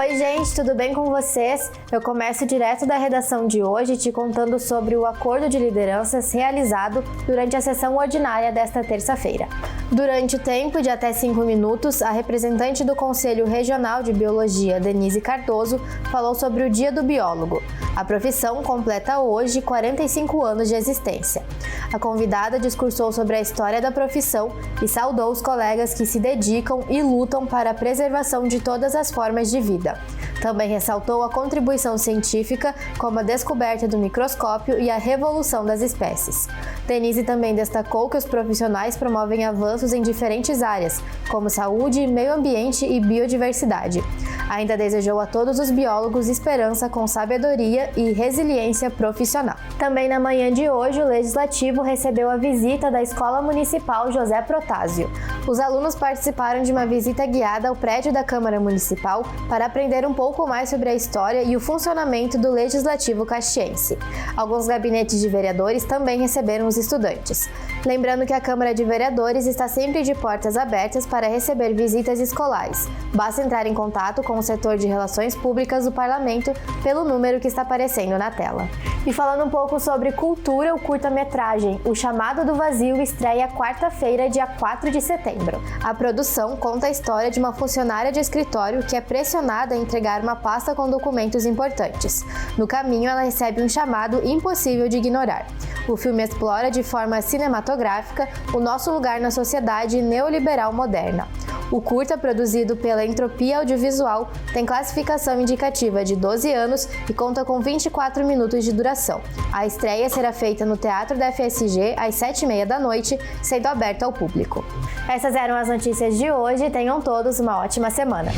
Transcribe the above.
Oi gente, tudo bem com vocês? Eu começo direto da redação de hoje te contando sobre o acordo de lideranças realizado durante a sessão ordinária desta terça-feira. Durante o tempo de até 5 minutos, a representante do Conselho Regional de Biologia, Denise Cardoso, falou sobre o Dia do Biólogo. A profissão completa hoje 45 anos de existência. A convidada discursou sobre a história da profissão e saudou os colegas que se dedicam e lutam para a preservação de todas as formas de vida. Também ressaltou a contribuição científica, como a descoberta do microscópio e a revolução das espécies. Denise também destacou que os profissionais promovem avanços em diferentes áreas, como saúde, meio ambiente e biodiversidade. Ainda desejou a todos os biólogos esperança com sabedoria e resiliência profissional. Também na manhã de hoje, o Legislativo recebeu a visita da Escola Municipal José Protásio. Os alunos participaram de uma visita guiada ao prédio da Câmara Municipal para aprender um pouco mais sobre a história e o funcionamento do Legislativo caxiense. Alguns gabinetes de vereadores também receberam os estudantes. Lembrando que a Câmara de Vereadores está sempre de portas abertas para receber visitas escolares. Basta entrar em contato com o setor de Relações Públicas do Parlamento pelo número que está aparecendo na tela. E falando um pouco sobre cultura, o curta-metragem O Chamado do Vazio estreia quarta-feira, dia 4 de setembro. A produção conta a história de uma funcionária de escritório que é pressionada a entregar uma pasta com documentos importantes. No caminho, ela recebe um chamado impossível de ignorar. O filme explora de forma cinematográfica o nosso lugar na sociedade neoliberal moderna. O curta, produzido pela Entropia Audiovisual, tem classificação indicativa de 12 anos e conta com 24 minutos de duração. A estreia será feita no Teatro da FSG às 7h30 da noite, sendo aberta ao público. Essas eram as notícias de hoje. Tenham todos uma ótima semana.